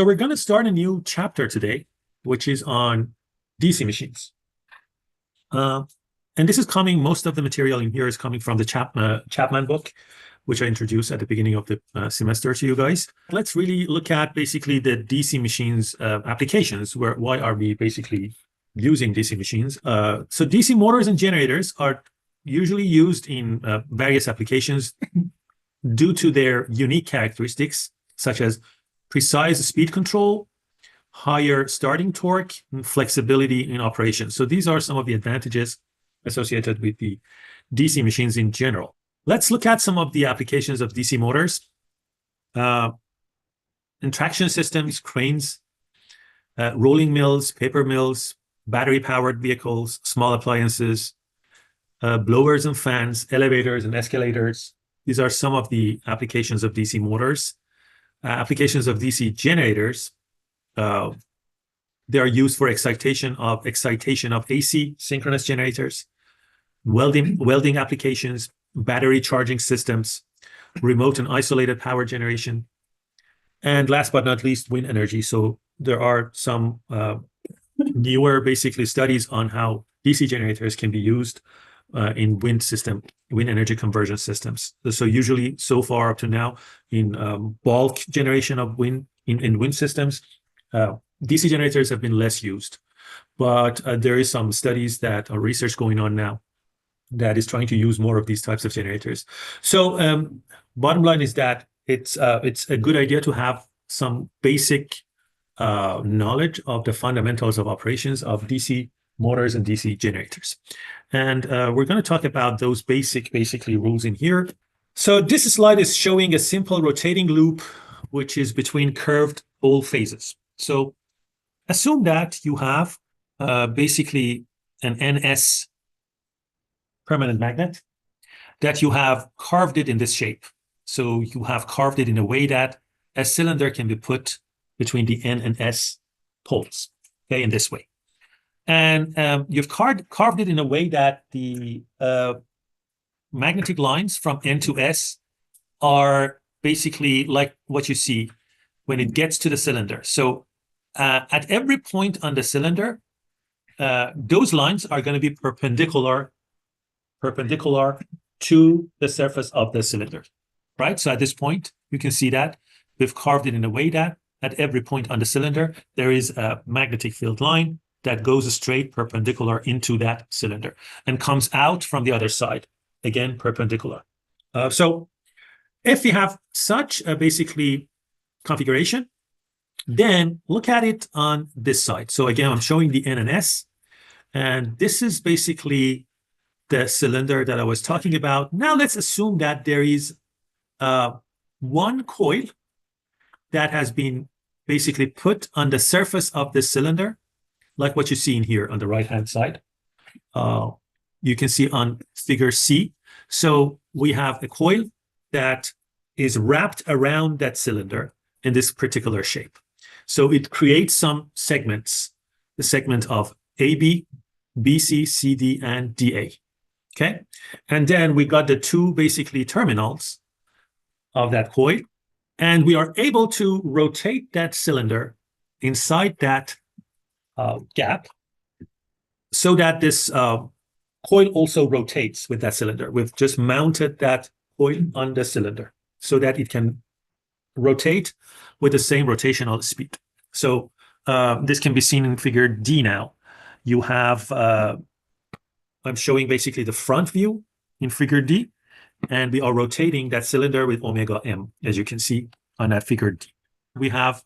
So we're going to start a new chapter today, which is on DC machines. And this is coming, most of the material in here is coming from the Chapman book, which I introduced at the beginning of the semester to you guys. Let's really look at basically the DC machines applications, why are we basically using DC machines. So DC motors and generators are usually used in various applications due to their unique characteristics, such as precise speed control, higher starting torque, and flexibility in operation. So these are some of the advantages associated with the DC machines in general. Let's look at some of the applications of DC motors. In traction systems, cranes, rolling mills, paper mills, battery-powered vehicles, small appliances, blowers and fans, elevators and escalators. These are some of the applications of DC motors. Applications of DC generators, they are used for excitation of AC synchronous generators, welding applications, battery charging systems, remote and isolated power generation, and last but not least, wind energy. So there are some newer basically studies on how DC generators can be used in wind energy conversion systems. So usually so far up to now in bulk generation of wind in wind systems, DC generators have been less used, but there is some studies that are research going on now that is trying to use more of these types of generators. So bottom line is that it's a good idea to have some basic knowledge of the fundamentals of operations of DC motors and DC generators. And we're going to talk about those basically rules in here. So this slide is showing a simple rotating loop, which is between curved pole phases. So assume that you have basically an NS permanent magnet, that you have carved it in this shape. So you have carved it in a way that a cylinder can be put between the N and S poles, okay, in this way. And you've carved it in a way that the magnetic lines from N to S are basically like what you see when it gets to the cylinder. So at every point on the cylinder, those lines are going to be perpendicular to the surface of the cylinder, right? So at this point, you can see that we've carved it in a way that at every point on the cylinder, there is a magnetic field line that goes straight perpendicular into that cylinder and comes out from the other side, again, perpendicular. So if you have such a basically configuration, then look at it on this side. So again, I'm showing the N and S, and this is basically the cylinder that I was talking about. Now let's assume that there is one coil that has been basically put on the surface of the cylinder, like what you see in here on the right-hand side. You can see on figure C. So we have a coil that is wrapped around that cylinder in this particular shape. So it creates some segments, the segment of AB, BC, CD, and DA. Okay, and then we got the two basically terminals of that coil, and we are able to rotate that cylinder inside that gap so that this coil also rotates with that cylinder. We've just mounted that coil on the cylinder so that it can rotate with the same rotational speed. So this can be seen in figure D now. You have I'm showing basically the front view in figure D, and we are rotating that cylinder with omega M, as you can see on that figure D. We have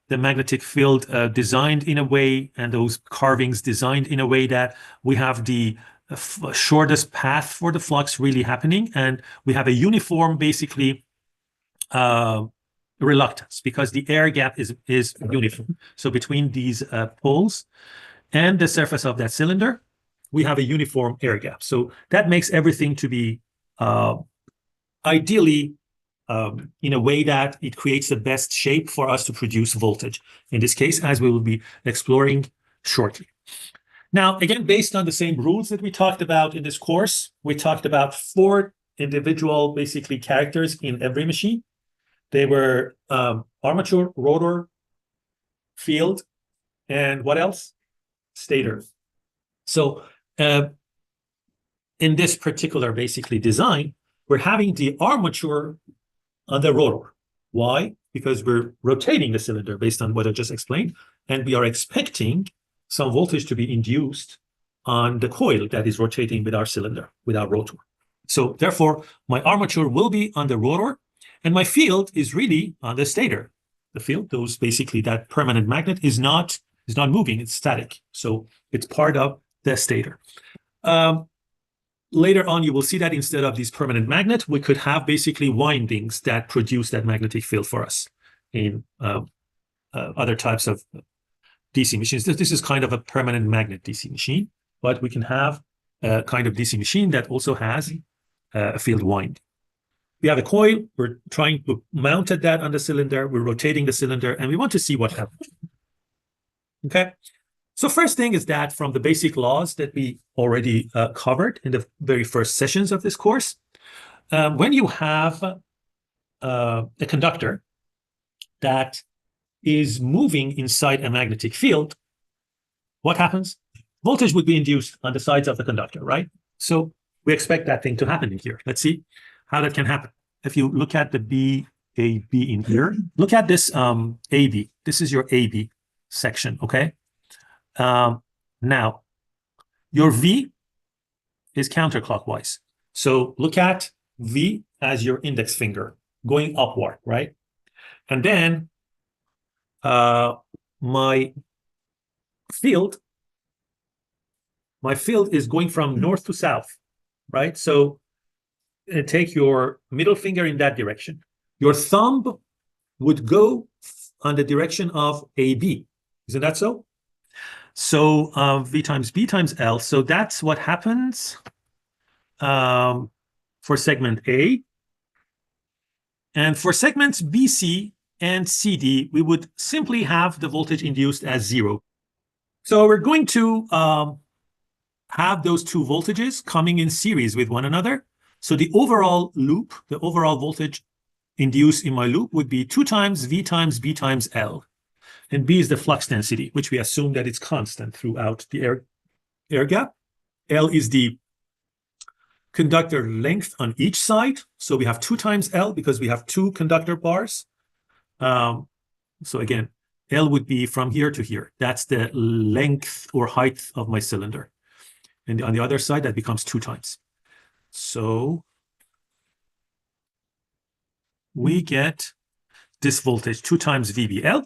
the magnetic field designed in a way, and those carvings designed in a way that we have the shortest path for the flux really happening, and we have a uniform basically reluctance because the air gap is uniform. So between these poles and the surface of that cylinder, we have a uniform air gap. So that makes everything to be ideally in a way that it creates the best shape for us to produce voltage, in this case, as we will be exploring shortly. Now, again, based on the same rules that we talked about in this course, we talked about 4 individual basically characters in every machine. They were armature, rotor, field, and what else? Stator. So in this particular basically design, we're having the armature on the rotor. Why? Because we're rotating the cylinder based on what I just explained, and we are expecting some voltage to be induced on the coil that is rotating with our cylinder, with our rotor. So therefore, my armature will be on the rotor, and my field is really on the stator. The field, those basically that permanent magnet is not moving, it's static. So it's part of the stator. Later on, you will see that instead of these permanent magnet, we could have basically windings that produce that magnetic field for us in other types of DC machines. This is kind of a permanent magnet DC machine, but we can have a kind of DC machine that also has a field wind. We have a coil, we're trying to mount that on the cylinder, we're rotating the cylinder, and we want to see what happens. Okay. So first thing is that from the basic laws that we already covered in the very first sessions of this course, when you have a conductor that is moving inside a magnetic field, what happens? Voltage would be induced on the sides of the conductor, right? So we expect that thing to happen in here. Let's see how that can happen. If you look at the BAB in here, look at this AB. This is your AB section, okay? Now, your V is counterclockwise. So look at V as your index finger going upward, right? And then my field is going from north to south, right? So take your middle finger in that direction. Your thumb would go on the direction of AB. Isn't that so? So V times B times L. So that's what happens for segment A. And for segments BC and CD, we would simply have the voltage induced as 0. So we're going to have those two voltages coming in series with one another. So the overall loop, the overall voltage induced in my loop would be 2 times V times B times L. And B is the flux density, which we assume that it's constant throughout the air gap. L is the conductor length on each side. So we have 2 times L because we have 2 conductor bars. So again, L would be from here to here. That's the length or height of my cylinder. And on the other side, that becomes 2 times. So we get this voltage 2 times VBL.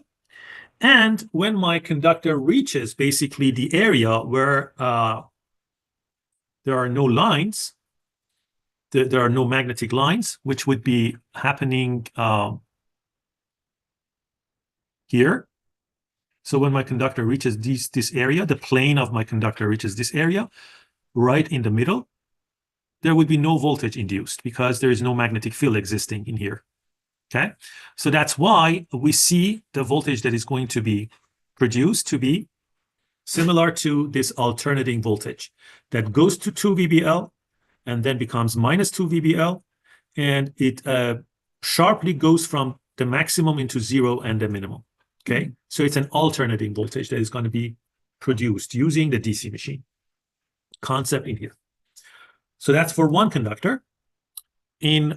And when my conductor reaches basically the area where there are no lines, there are no magnetic lines, which would be happening here. So when my conductor reaches this area, the plane of my conductor reaches this area, right in the middle, there would be no voltage induced because there is no magnetic field existing in here. Okay, so that's why we see the voltage that is going to be produced to be similar to this alternating voltage that goes to 2 VBL and then becomes minus 2 VBL, and it sharply goes from the maximum into 0 and the minimum. Okay, so it's an alternating voltage that is going to be produced using the DC machine concept in here. So that's for one conductor. In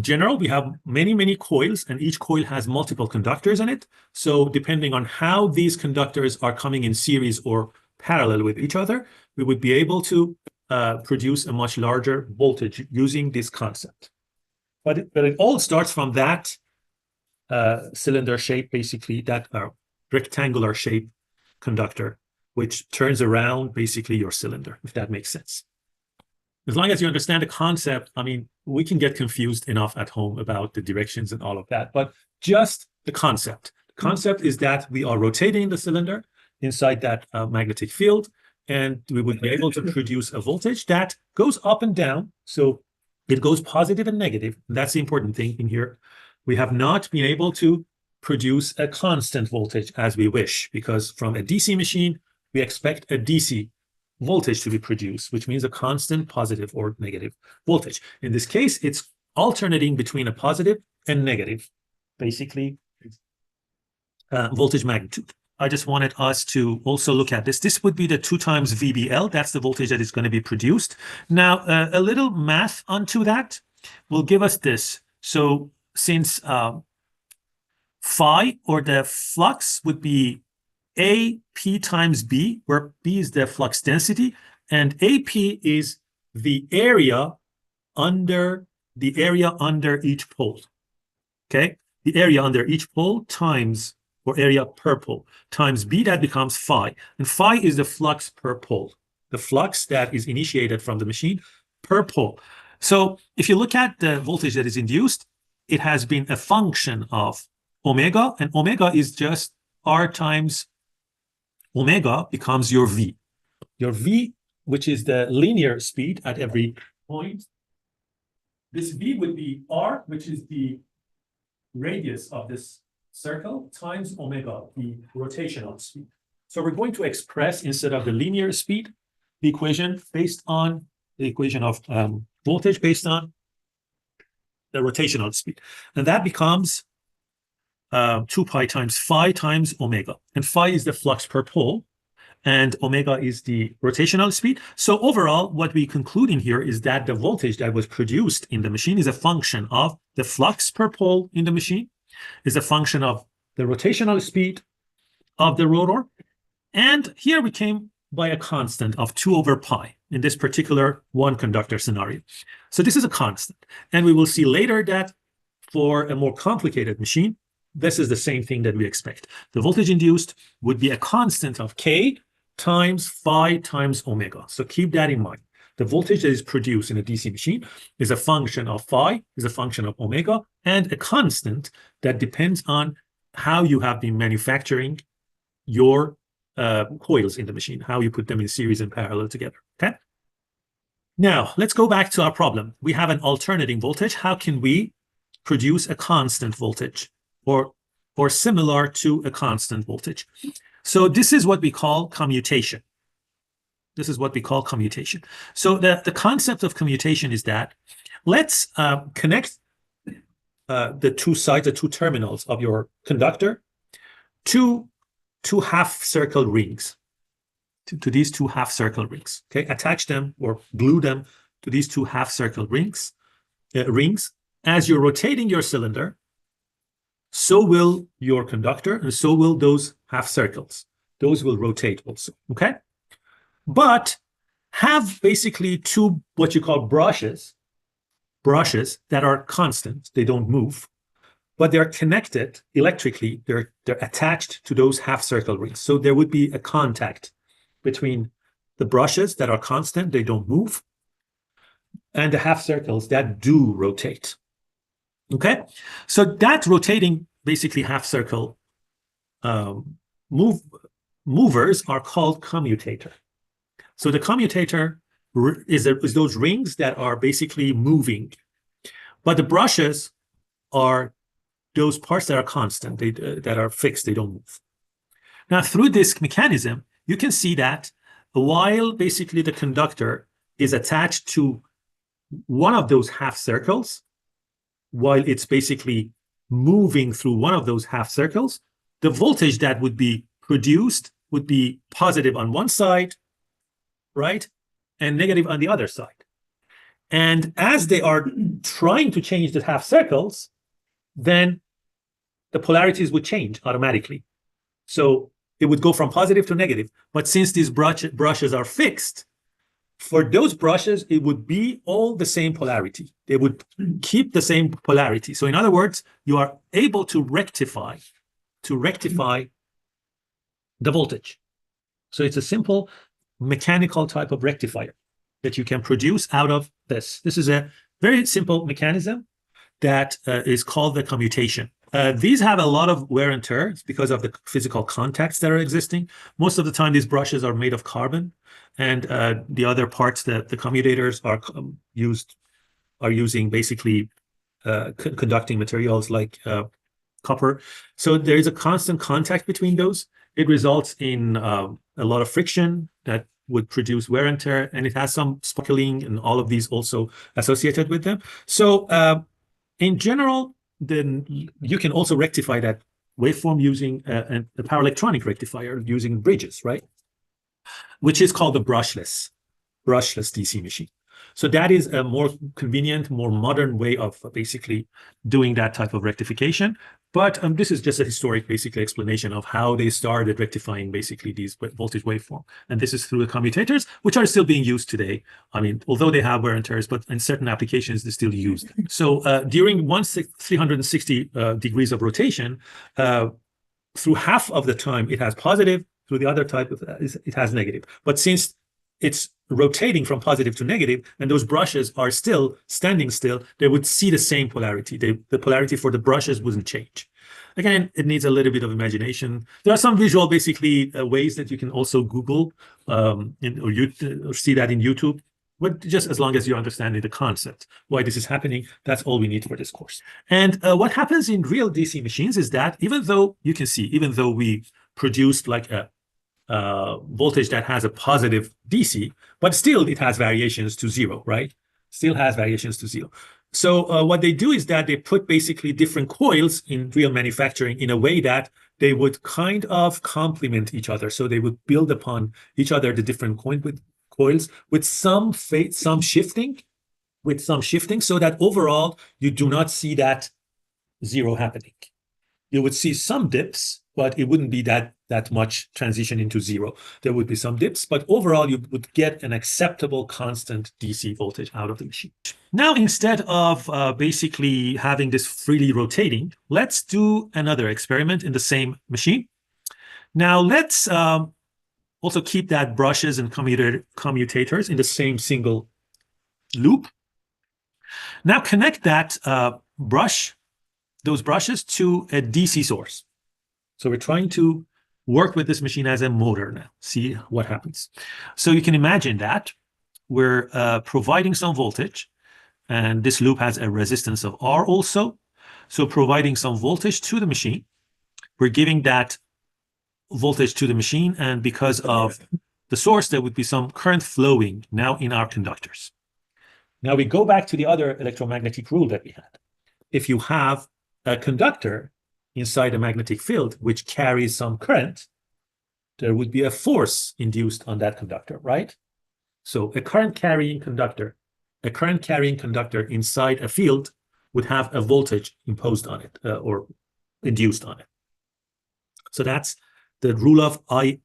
general, we have many coils, and each coil has multiple conductors in it. So depending on how these conductors are coming in series or parallel with each other, we would be able to produce a much larger voltage using this concept. But it all starts from that cylinder shape, basically, that rectangular shape conductor, which turns around basically your cylinder, if that makes sense. As long as you understand the concept, I mean, we can get confused enough at home about the directions and all of that, but just the concept. The concept is that we are rotating the cylinder inside that magnetic field, and we would be able to produce a voltage that goes up and down. So it goes positive and negative. That's the important thing in here. We have not been able to produce a constant voltage as we wish, because from a DC machine, we expect a DC voltage to be produced, which means a constant positive or negative voltage. In this case, it's alternating between a positive and negative, basically voltage magnitude. I just wanted us to also look at this. This would be the 2 times VBL. That's the voltage that is going to be produced. Now, a little math onto that will give us this. So since phi, or the flux, would be AP times B, where B is the flux density, and AP is the area under each pole. Okay, the area under each pole times, or area per pole, times B, that becomes phi. And phi is the flux per pole, the flux that is initiated from the machine per pole. So if you look at the voltage that is induced, it has been a function of omega, and omega is just R times omega becomes your V. Your V, which is the linear speed at every point. This V would be R, which is the radius of this circle, times omega, the rotational speed. So we're going to express, instead of the linear speed, the equation based on the equation of voltage based on the rotational speed. And that becomes 2 pi times phi times omega. And phi is the flux per pole, and omega is the rotational speed. So overall, what we conclude in here is that the voltage that was produced in the machine is a function of the flux per pole in the machine, is a function of the rotational speed of the rotor. And here we came by a constant of 2 over pi in this particular one conductor scenario. So this is a constant. And we will see later that for a more complicated machine, this is the same thing that we expect. The voltage induced would be a constant of K times phi times omega. So keep that in mind. The voltage that is produced in a DC machine is a function of phi, is a function of omega, and a constant that depends on how you have been manufacturing your coils in the machine, how you put them in series and parallel together. Okay. Now let's go back to our problem. We have an alternating voltage. How can we produce a constant voltage, or similar to a constant voltage? So this is what we call commutation. This is what we call commutation. So the concept of commutation is that let's connect the two sides, the two terminals of your conductor to two half-circle rings, to these two half-circle rings. Okay, attach them or glue them to these two half-circle rings. As you're rotating your cylinder, so will your conductor, and so will those half circles. Those will rotate also. Okay. But have basically two what you call brushes that are constant, they don't move, but they're connected electrically, they're attached to those half circle rings. So there would be a contact between the brushes that are constant, they don't move, and the half circles that do rotate. Okay, so that rotating basically half circle movers are called commutator. So the commutator is those rings that are basically moving, but the brushes are those parts that are constant, that are fixed, they don't move. Now, through this mechanism, you can see that while basically the conductor is attached to one of those half circles, while it's basically moving through one of those half circles, the voltage that would be produced would be positive on one side, right, and negative on the other side. And as they are trying to change the half circles, then the polarities would change automatically. So it would go from positive to negative. But since these brushes are fixed, for those brushes, it would be all the same polarity. They would keep the same polarity. So in other words, you are able to rectify the voltage. So it's a simple mechanical type of rectifier that you can produce out of this. This is a very simple mechanism that is called the commutation. These have a lot of wear and tear because of the physical contacts that are existing. Most of the time, these brushes are made of carbon, and the other parts that the commutators are using basically conducting materials like copper. So there is a constant contact between those. It results in a lot of friction that would produce wear and tear, and it has some sparkling and all of these also associated with them. So in general, then you can also rectify that waveform using a power electronic rectifier using bridges, right? Which is called the brushless DC machine. So that is a more convenient, more modern way of basically doing that type of rectification. But this is just a historic, basically, explanation of how they started rectifying basically these voltage waveform. And this is through the commutators, which are still being used today. I mean, although they have wear and tears, but in certain applications, they're still used. So during 360 degrees of rotation, through half of the time, it has positive. Through the other type, it has negative. But since it's rotating from positive to negative, and those brushes are still standing still, they would see the same polarity. The polarity for the brushes wouldn't change. Again, it needs a little bit of imagination. There are some visual, basically, ways that you can also Google or see that in YouTube. But just as long as you're understanding the concept, why this is happening, that's all we need for this course. And what happens in real DC machines is that even though we produced like a voltage that has a positive DC, but still it has variations to zero, right? Still has variations to zero. So what they do is that they put basically different coils in real manufacturing in a way that they would kind of complement each other. So they would build upon each other the different coils with some shifting, so that overall you do not see that zero happening. You would see some dips, but it wouldn't be that much transition into zero. There would be some dips, but overall you would get an acceptable constant DC voltage out of the machine. Now, instead of basically having this freely rotating, let's do another experiment in the same machine. Now, let's also keep that brushes and commutators in the same single loop. Now, connect that those brushes to a DC source. So we're trying to work with this machine as a motor now, see what happens. So you can imagine that we're providing some voltage, and this loop has a resistance of R also. So providing some voltage to the machine, we're giving that voltage to the machine, and because of the source, there would be some current flowing now in our conductors. Now we go back to the other electromagnetic rule that we had. If you have a conductor inside a magnetic field which carries some current, there would be a force induced on that conductor, right? So a current carrying conductor inside a field would have a voltage imposed on it or induced on it. So that's the rule of I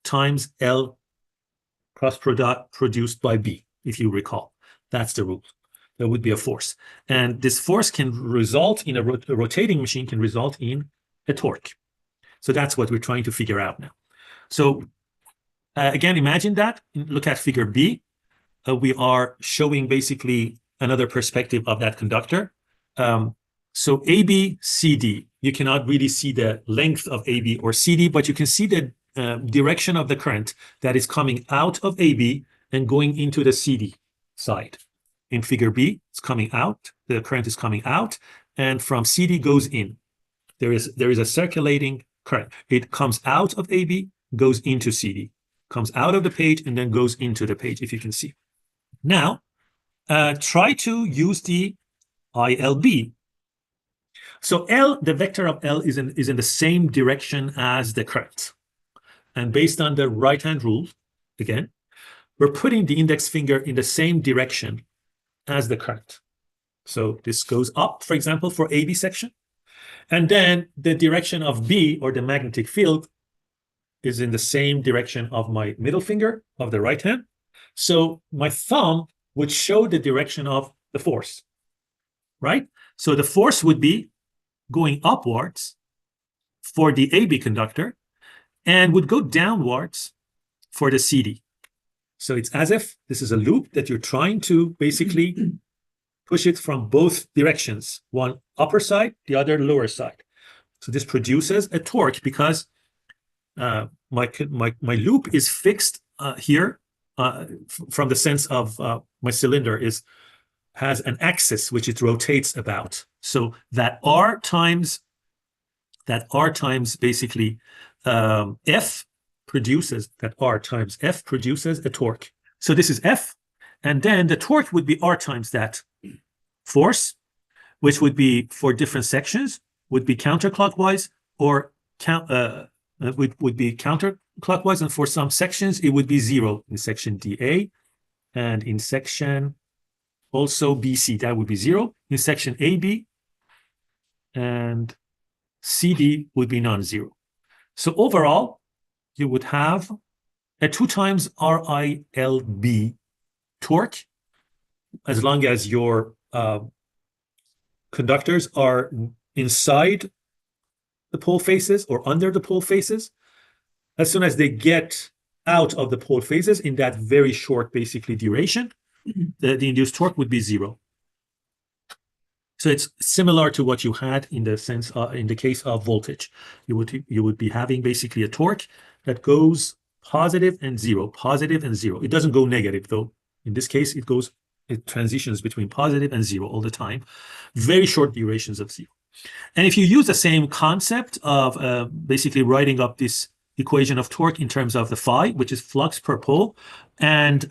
times L cross product produced by B, if you recall. That's the rule. There would be a force. And this force can result in a rotating machine, can result in a torque. So that's what we're trying to figure out now. So again, imagine that. Look at figure B. We are showing basically another perspective of that conductor. So AB, CD, you cannot really see the length of AB or CD, but you can see the direction of the current that is coming out of AB and going into the CD side. In figure B, it's coming out, the current is coming out, and from CD goes in. There is a circulating current. It comes out of AB, goes into CD, comes out of the page, and then goes into the page, if you can see. Now, try to use the ILB. So L, the vector of L is in the same direction as the current. And based on the right-hand rule, again, we're putting the index finger in the same direction as the current. So this goes up, for example, for AB section. And then the direction of B, or the magnetic field, is in the same direction of my middle finger of the right hand. So my thumb would show the direction of the force, right? So the force would be going upwards for the AB conductor and would go downwards for the CD. So it's as if this is a loop that you're trying to basically push it from both directions, one upper side, the other lower side. So this produces a torque because my loop is fixed here from the sense of my cylinder has an axis which it rotates about. So that R times basically F produces, that R times F produces a torque. So this is F, and then the torque would be R times that force, which would be for different sections, would be counterclockwise or would be counterclockwise, and for some sections it would be 0 in section DA, and in section also BC that would be 0. In section AB and CD would be non-zero. So overall, you would have a 2 times RILB torque, as long as your conductors are inside the pole faces or under the pole faces. As soon as they get out of the pole faces in that very short, basically, duration, the induced torque would be 0. So it's similar to what you had in the sense in the case of voltage. You would be having basically a torque that goes positive and 0, positive and 0. It doesn't go negative though. In this case, it transitions between positive and 0 all the time. Very short durations of 0. And if you use the same concept of basically writing up this equation of torque in terms of the phi, which is flux per pole, and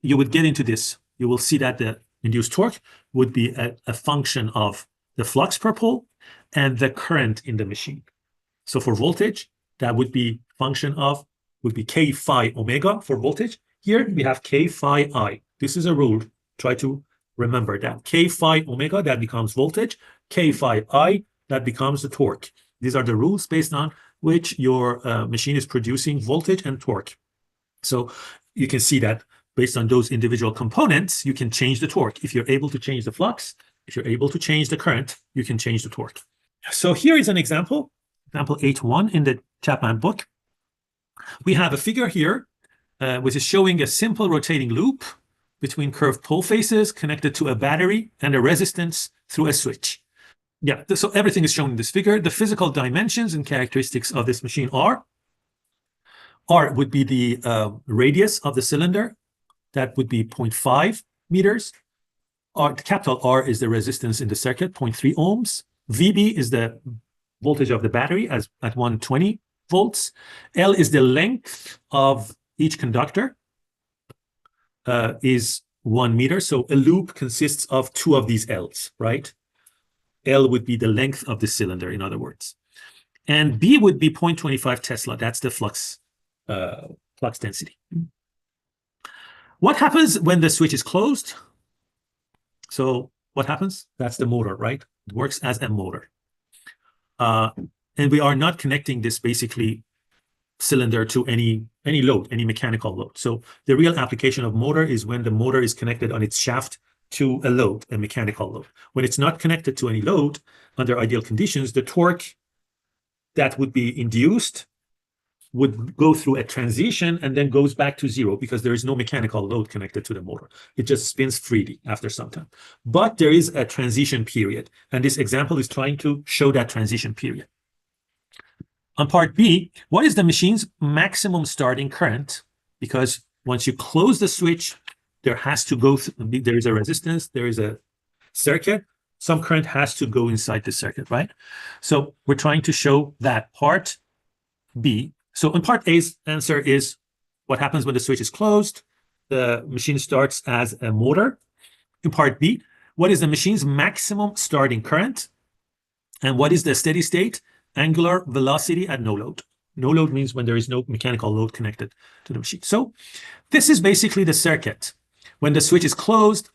you would get into this. You will see that the induced torque would be a function of the flux per pole and the current in the machine. So for voltage, that would be K phi omega for voltage. Here we have K phi I. This is a rule. Try to remember that. K phi omega, that becomes voltage. K phi I, that becomes the torque. These are the rules based on which your machine is producing voltage and torque. So you can see that based on those individual components, you can change the torque. If you're able to change the flux, if you're able to change the current, you can change the torque. So here is an example 8.1 in the Chapman book. We have a figure here, which is showing a simple rotating loop between curved pole faces connected to a battery and a resistance through a switch. Yeah, so everything is shown in this figure. The physical dimensions and characteristics of this machine are R would be the radius of the cylinder. That would be 0.5 meters. The capital R is the resistance in the circuit, 0.3 ohms. VB is the voltage of the battery at 120 volts. L is the length of each conductor, is 1 meter. So a loop consists of 2 of these L's, right? L would be the length of the cylinder, in other words. And B would be 0.25 Tesla. That's the flux density. What happens when the switch is closed? So what happens? That's the motor, right? It works as a motor. And we are not connecting this basically cylinder to any load, any mechanical load. So the real application of motor is when the motor is connected on its shaft to a load, a mechanical load. When it's not connected to any load, under ideal conditions, the torque that would be induced would go through a transition and then goes back to 0 because there is no mechanical load connected to the motor. It just spins freely after some time. But there is a transition period, and this example is trying to show that transition period. On part B, what is the machine's maximum starting current? Because once you close the switch, there has to go, there is a resistance, there is a circuit, some current has to go inside the circuit, right? So we're trying to show that part B. So in part A's answer is what happens when the switch is closed. The machine starts as a motor. In part B, what is the machine's maximum starting current? And what is the steady state angular velocity at no load? No load means when there is no mechanical load connected to the machine. So this is basically the circuit. When the switch is closed,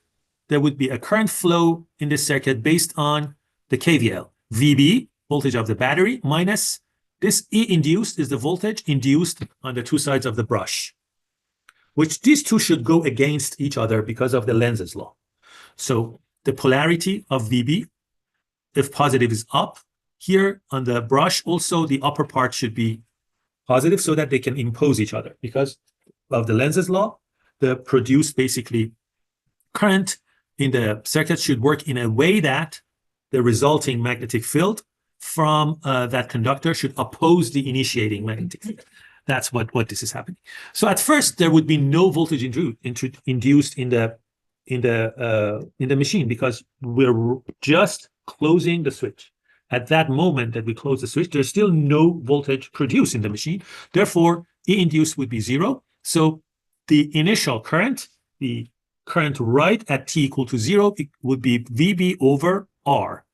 there would be a current flow in this circuit based on the KVL. VB, voltage of the battery, minus this E induced is the voltage induced on the 2 sides of the brush, which these two should go against each other because of the Lenz's law. So the polarity of VB, if positive, is up. Here on the brush, also the upper part should be positive so that they can impose each other. Because of the Lenz's law, the produced basically current in the circuit should work in a way that the resulting magnetic field from that conductor should oppose the initiating magnetic field. That's what this is happening. So at first there would be no voltage induced in the machine because we're just closing the switch. At that moment that we close the switch, there's still no voltage produced in the machine. Therefore, E induced would be 0. So the initial current, the current right at t equal to 0, it would be VB over R.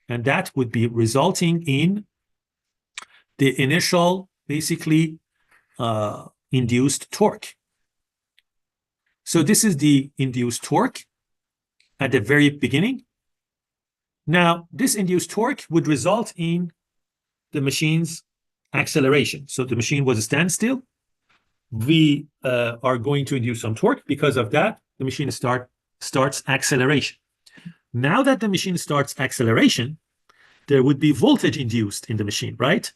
And that would be resulting in the initial, basically, induced torque. So this is the induced torque at the very beginning. Now, this induced torque would result in the machine's acceleration. So the machine was a standstill. We are going to induce some torque. Because of that, the machine starts acceleration. Now that the machine starts acceleration, there would be voltage induced in the machine, right?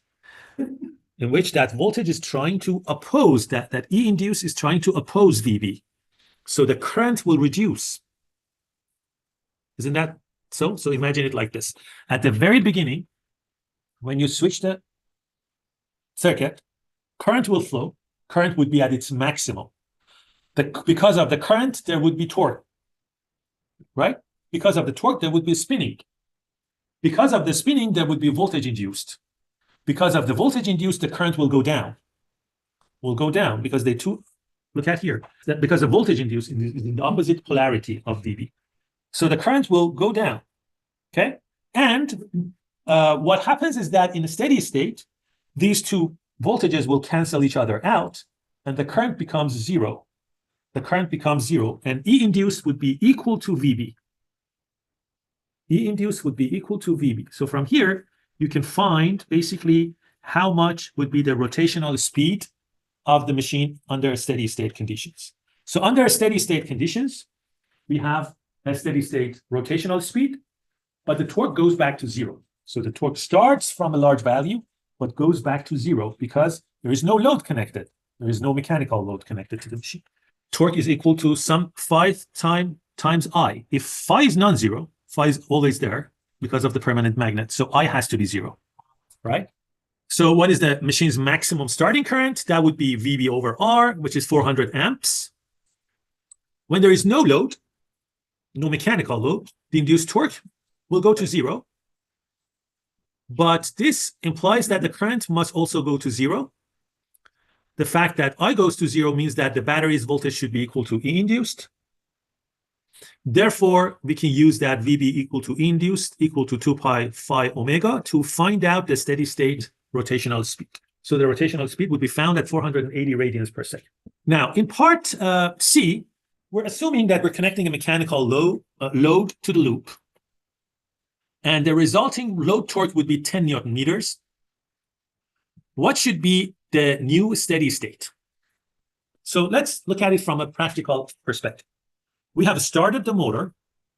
In which that voltage is trying to oppose, that E induced is trying to oppose VB. So the current will reduce. Isn't that so? So imagine it like this. At the very beginning, when you switch the circuit, current will flow. Current would be at its maximum. Because of the current, there would be torque, right? Because of the torque, there would be spinning. Because of the spinning, there would be voltage induced. Because of the voltage induced, the current will go down. Will go down because they two, look at here, that because the voltage induced is in the opposite polarity of VB. So the current will go down, okay? And what happens is that in a steady state, these two voltages will cancel each other out, and the current becomes zero. The current becomes zero, and E induced would be equal to VB. E induced would be equal to VB. So from here, you can find basically how much would be the rotational speed of the machine under steady state conditions. So under steady state conditions, we have a steady state rotational speed, but the torque goes back to zero. So the torque starts from a large value, but goes back to zero because there is no load connected. There is no mechanical load connected to the machine. Torque is equal to some phi times I. If phi is non-zero, phi is always there because of the permanent magnet. So I has to be zero, right? So what is the machine's maximum starting current? That would be VB over R, which is 400 amps. When there is no load, no mechanical load, the induced torque will go to zero. But this implies that the current must also go to zero. The fact that I goes to zero means that the battery's voltage should be equal to E induced. Therefore, we can use that VB equal to E induced equal to 2 pi phi omega to find out the steady state rotational speed. So the rotational speed would be found at 480 radians per second. Now, in part C, we're assuming that we're connecting a mechanical load to the loop. And the resulting load torque would be 10 Newton meters. What should be the new steady state? So let's look at it from a practical perspective. We have started the motor.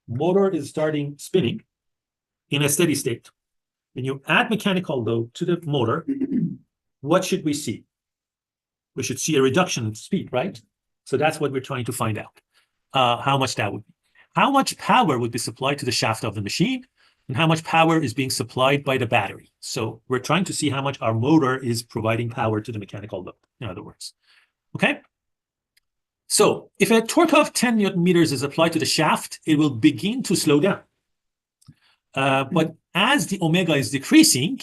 Motor is starting spinning in a steady state. When you add mechanical load to the motor, what should we see? We should see a reduction in speed, right? So that's what we're trying to find out, how much that would be. How much power would be supplied to the shaft of the machine, and how much power is being supplied by the battery. So we're trying to see how much our motor is providing power to the mechanical load, in other words. Okay? So if a torque of 10 Newton meters is applied to the shaft, it will begin to slow down. But as the omega is decreasing,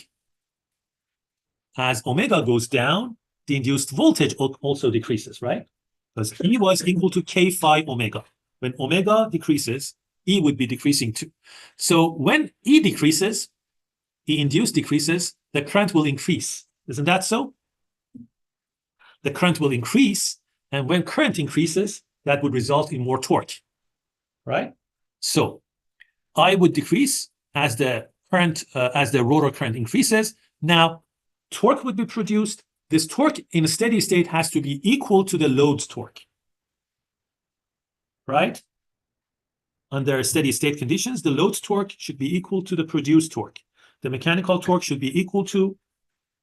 as omega goes down, the induced voltage also decreases, right? Because E was equal to K phi omega. When omega decreases, E would be decreasing too. So when E decreases, E induced decreases, the current will increase. Isn't that so? The current will increase, and when current increases, that would result in more torque, right? So I would decrease as the current, as the rotor current increases. Now, torque would be produced. This torque in a steady state has to be equal to the load's torque, right? Under steady state conditions, the load's torque should be equal to the produced torque. The mechanical torque should be equal to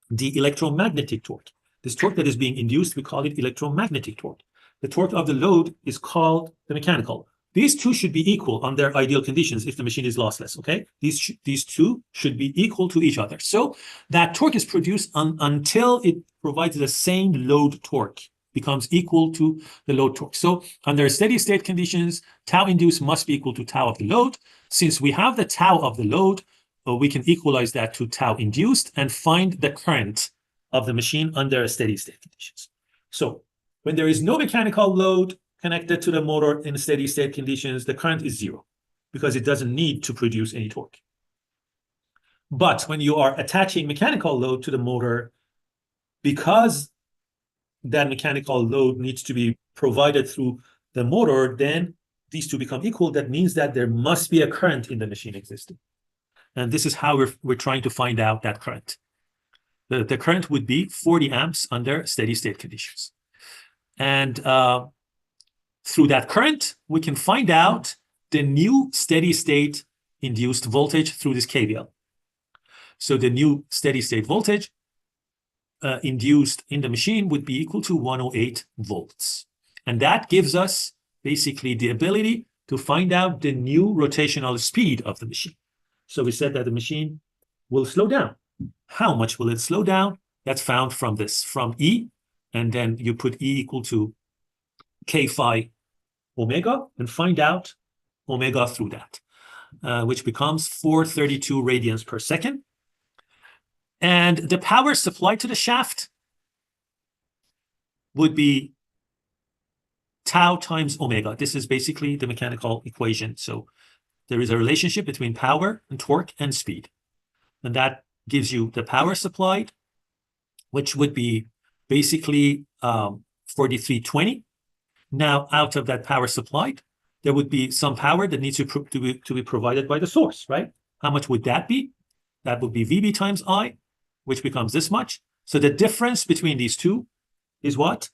the electromagnetic torque. This torque that is being induced, we call it electromagnetic torque. The torque of the load is called the mechanical. These two should be equal under ideal conditions if the machine is lossless, okay? These two should be equal to each other. So that torque is produced until it provides the same load torque, becomes equal to the load torque. So under steady state conditions, tau induced must be equal to tau of the load. Since we have the tau of the load, we can equalize that to tau induced and find the current of the machine under steady state conditions. So when there is no mechanical load connected to the motor in steady state conditions, the current is zero because it doesn't need to produce any torque. But when you are attaching mechanical load to the motor, because that mechanical load needs to be provided through the motor, then these two become equal. That means that there must be a current in the machine existing. And this is how we're trying to find out that current. The current would be 40 amps under steady state conditions. And through that current, we can find out the new steady state induced voltage through this KVL. So the new steady state voltage induced in the machine would be equal to 108 volts. And that gives us basically the ability to find out the new rotational speed of the machine. So we said that the machine will slow down. How much will it slow down? That's found from this, from E, and then you put E equal to K phi omega and find out omega through that, which becomes 432 radians per second. And the power supplied to the shaft would be tau times omega. This is basically the mechanical equation. So there is a relationship between power and torque and speed. And that gives you the power supplied, which would be basically 4320. Now, out of that power supplied, there would be some power that needs to be provided by the source, right? How much would that be? That would be VB times I, which becomes this much. So the difference between these two is what?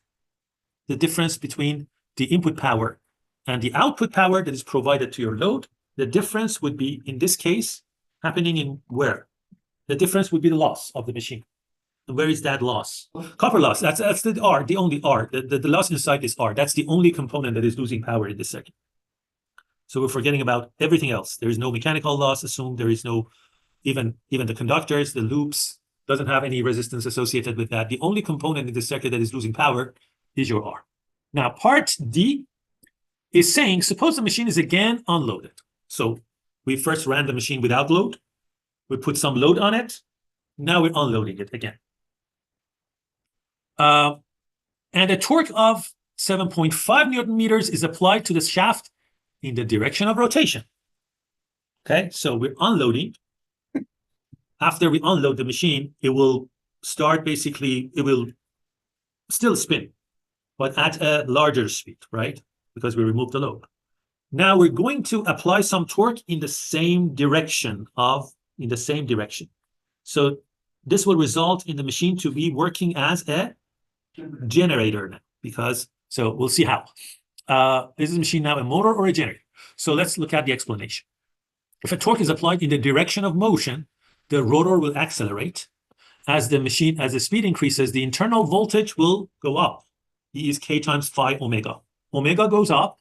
The difference between the input power and the output power that is provided to your load. The difference would be, in this case, happening in where? The difference would be the loss of the machine. And where is that loss? Copper loss. That's the R, the only R. The loss inside is R. That's the only component that is losing power in this circuit. So we're forgetting about everything else. There is no mechanical loss assumed. There is no, even the conductors, the loops, doesn't have any resistance associated with that. The only component in the circuit that is losing power is your R. Now, part D is saying, suppose the machine is again unloaded. So we first ran the machine without load. We put some load on it. Now we're unloading it again. And a torque of 7.5 Newton meters is applied to the shaft in the direction of rotation. Okay, so we're unloading. After we unload the machine, it will start basically, it will still spin, but at a larger speed, right? Because we removed the load. Now we're going to apply some torque in the same direction So this will result in the machine to be working as a generator now, so we'll see how. Is the machine now a motor or a generator? So let's look at the explanation. If a torque is applied in the direction of motion, the rotor will accelerate. As the speed increases, the internal voltage will go up. E is K times phi omega. Omega goes up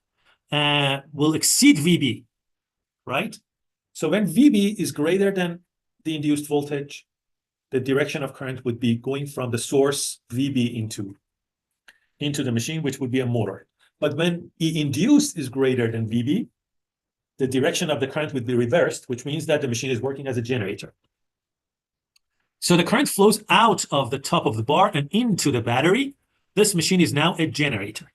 and will exceed VB, right? So when VB is greater than the induced voltage, the direction of current would be going from the source VB into the machine, which would be a motor. But when E induced is greater than VB, the direction of the current would be reversed, which means that the machine is working as a generator. So the current flows out of the top of the bar and into the battery. This machine is now a generator.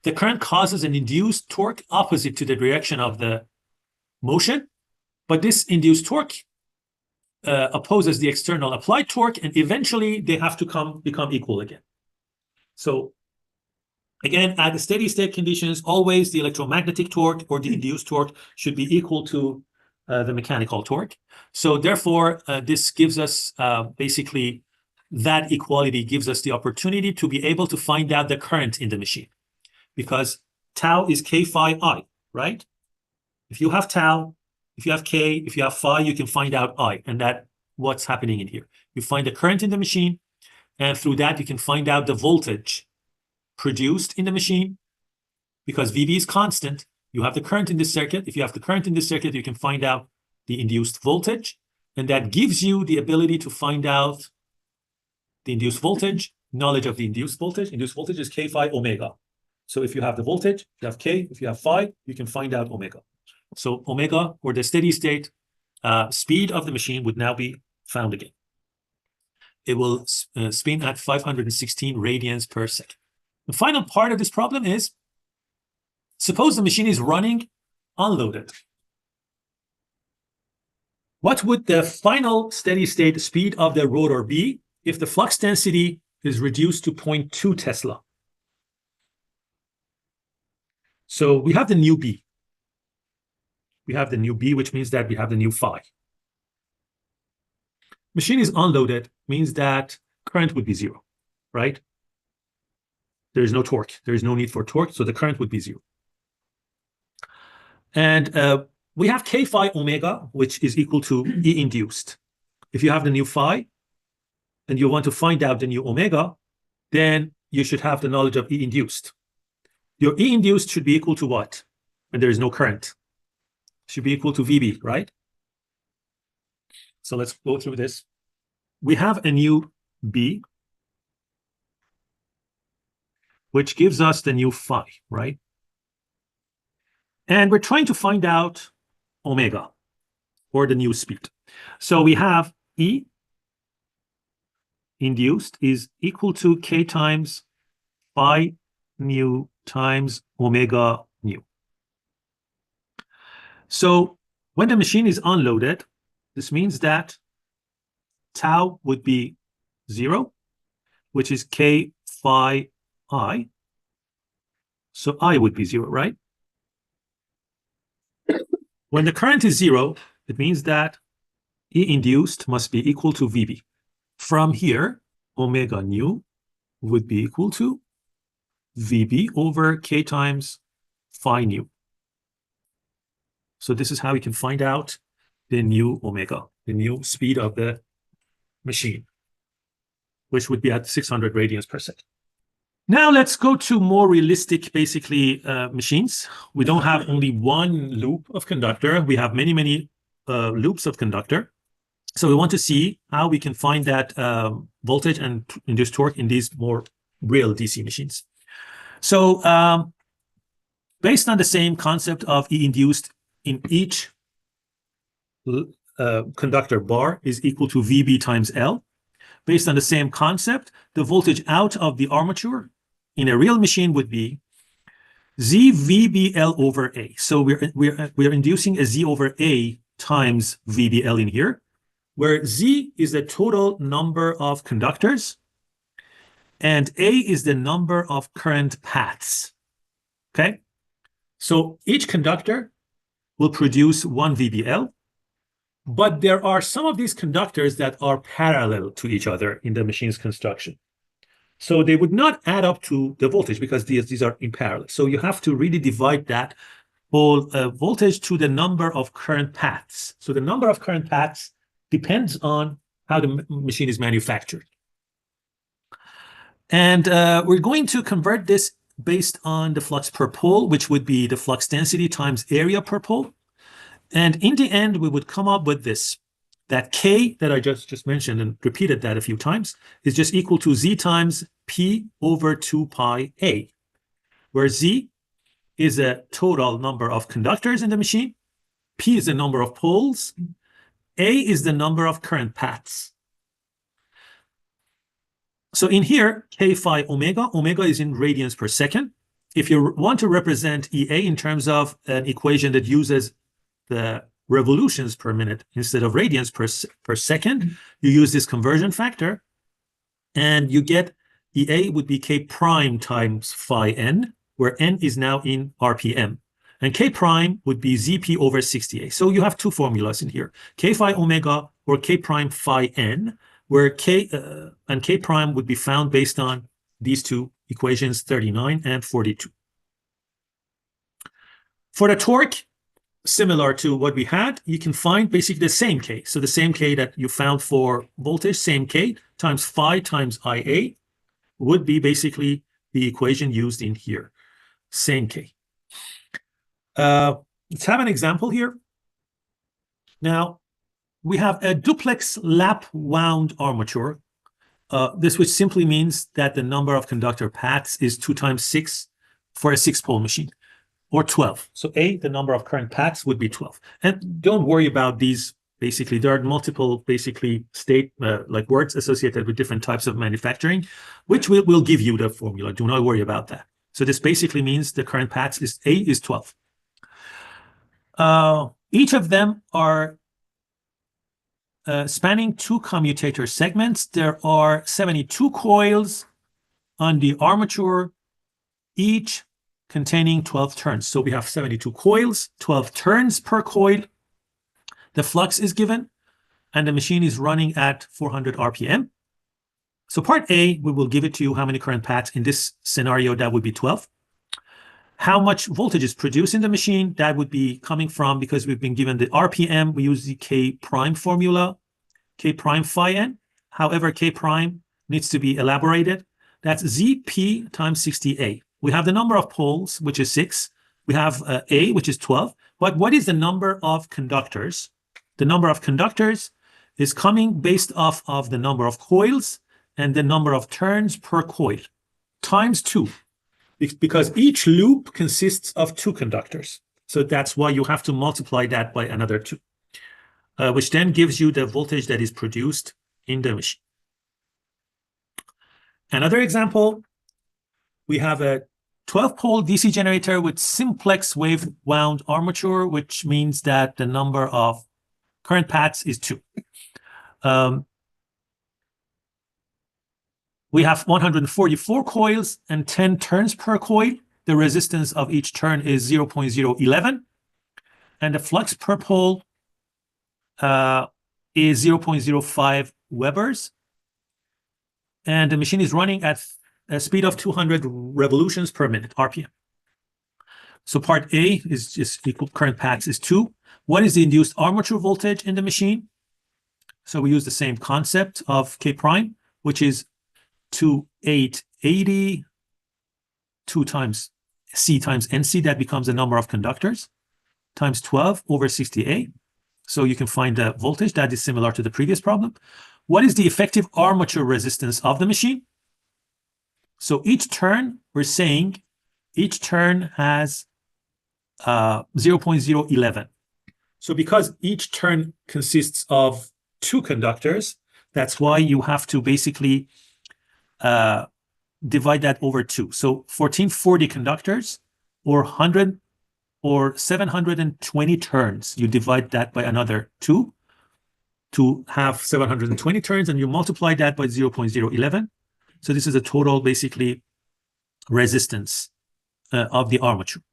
The current causes an induced torque opposite to the direction of the motion, but this induced torque opposes the external applied torque, and eventually they have to become equal again. So again, at the steady state conditions, always the electromagnetic torque or the induced torque should be equal to the mechanical torque. So therefore, this gives us basically that equality gives us the opportunity to be able to find out the current in the machine, because tau is K phi I, right? If you have tau, if you have K, if you have phi, you can find out I, and that's what's happening in here. You find the current in the machine, and through that, you can find out the voltage produced in the machine, because VB is constant. You have the current in this circuit. If you have the current in this circuit, you can find out the induced voltage, and that gives you the ability to find out the induced voltage, knowledge of the induced voltage. Induced voltage is K phi omega. So if you have the voltage, if you have K, if you have phi, you can find out omega. So omega, or the steady state speed of the machine, would now be found again. It will spin at 516 radians per second. The final part of this problem is, suppose the machine is running unloaded. What would the final steady state speed of the rotor be if the flux density is reduced to 0.2 Tesla? So we have the new B. We have the new B, which means that we have the new phi. Machine is unloaded, means that current would be zero, right? There is no torque. There is no need for torque, so the current would be zero. And we have K phi omega, which is equal to E induced. If you have the new phi and you want to find out the new omega, then you should have the knowledge of E induced. Your E induced should be equal to what? When there is no current. It should be equal to VB, right? So let's go through this. We have a new B, which gives us the new phi, right? And we're trying to find out omega, or the new speed. So we have E induced is equal to K times phi nu times omega nu. So when the machine is unloaded, this means that tau would be 0, which is K phi I. So I would be 0, right? When the current is 0, it means that E induced must be equal to VB. From here, omega nu would be equal to VB over K times phi nu. So this is how we can find out the new omega, the new speed of the machine, which would be at 600 radians per second. Now let's go to more realistic, basically, machines. We don't have only one loop of conductor. We have many loops of conductor. So we want to see how we can find that voltage and induced torque in these more real DC machines. So based on the same concept of E induced in each conductor bar is equal to VB times L. Based on the same concept, the voltage out of the armature in a real machine would be Z VBL over A. So we're inducing a Z over A times VBL in here, where Z is the total number of conductors and A is the number of current paths. Okay, so each conductor will produce one VBL, but there are some of these conductors that are parallel to each other in the machine's construction. So they would not add up to the voltage because these are in parallel. So you have to really divide that whole voltage to the number of current paths. So the number of current paths depends on how the machine is manufactured. And we're going to convert this based on the flux per pole, which would be the flux density times area per pole. And in the end, we would come up with this, that K that I just mentioned and repeated that a few times is just equal to Z times P over 2 pi A, where Z is a total number of conductors in the machine, P is the number of poles, A is the number of current paths. So in here, K phi omega, omega is in radians per second. If you want to represent EA in terms of an equation that uses the revolutions per minute instead of radians per second, you use this conversion factor, and you get EA would be K prime times phi n, where n is now in RPM. And K prime would be ZP over 60A. So you have two formulas in here, K phi omega or K prime phi n, where K and K prime would be found based on these two equations, 39 and 42. For the torque, similar to what we had, you can find basically the same K. So the same K that you found for voltage, same K, times phi times IA would be basically the equation used in here, same K. Let's have an example here. Now, we have a duplex lap wound armature. This which simply means that the number of conductor paths is 2 times 6 for a 6-pole machine, or 12. So A, the number of current paths would be 12. And don't worry about these. Basically, there are multiple basically like words associated with different types of manufacturing, which will give you the formula. Do not worry about that. So this basically means the current paths is A is 12. Each of them are spanning two commutator segments. There are 72 coils on the armature, each containing 12 turns. So we have 72 coils, 12 turns per coil. The flux is given, and the machine is running at 400 RPM. So part A, we will give it to you how many current paths. In this scenario, that would be 12. How much voltage is produced in the machine? That would be coming from, because we've been given the RPM, we use the K prime formula, K prime phi n. However, K prime needs to be elaborated. That's ZP times 60A. We have the number of poles, which is 6. We have A, which is 12. But what is the number of conductors? The number of conductors is coming based off of the number of coils and the number of turns per coil, times 2. Because each loop consists of 2 conductors. So that's why you have to multiply that by another 2, which then gives you the voltage that is produced in the machine. Another example, we have a 12-pole DC generator with simplex wave wound armature, which means that the number of current paths is 2. We have 144 coils and 10 turns per coil. The resistance of each turn is 0.011. And the flux per pole is 0.05 Webers. And the machine is running at a speed of 200 revolutions per minute, RPM. So part A is just equal current paths is 2. What is the induced armature voltage in the machine? So we use the same concept of K prime, which is 2880, 2 times C times NC, that becomes the number of conductors, times 12 over 60A. So you can find the voltage that is similar to the previous problem. What is the effective armature resistance of the machine? So each turn, we're saying each turn has 0.011. So because each turn consists of 2 conductors, that's why you have to basically divide that over 2. So 1440 conductors, or 100 or 720 turns. You divide that by another 2 to have 720 turns, and you multiply that by 0.011. So this is a total, basically, resistance of the armature.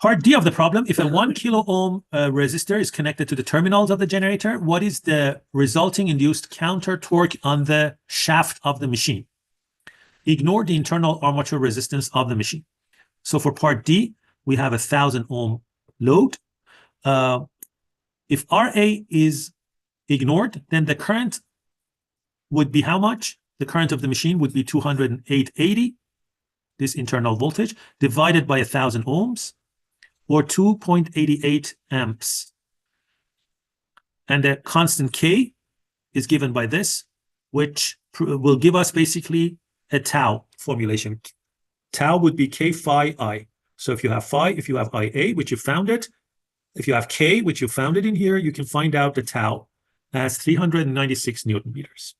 Part D of the problem, if a 1 kilo ohm resistor is connected to the terminals of the generator, what is the resulting induced counter torque on the shaft of the machine? Ignore the internal armature resistance of the machine. So for part D, we have 1,000 ohm load. If RA is ignored, then the current would be how much? The current of the machine would be 208.80, this internal voltage, divided by 1,000 ohms, or 2.88 amps. And the constant K is given by this, which will give us basically a tau formulation. Tau would be K phi I. So if you have phi, if you have IA, which you found it, if you have K, which you found it in here, you can find out the tau as 396 Newton meters.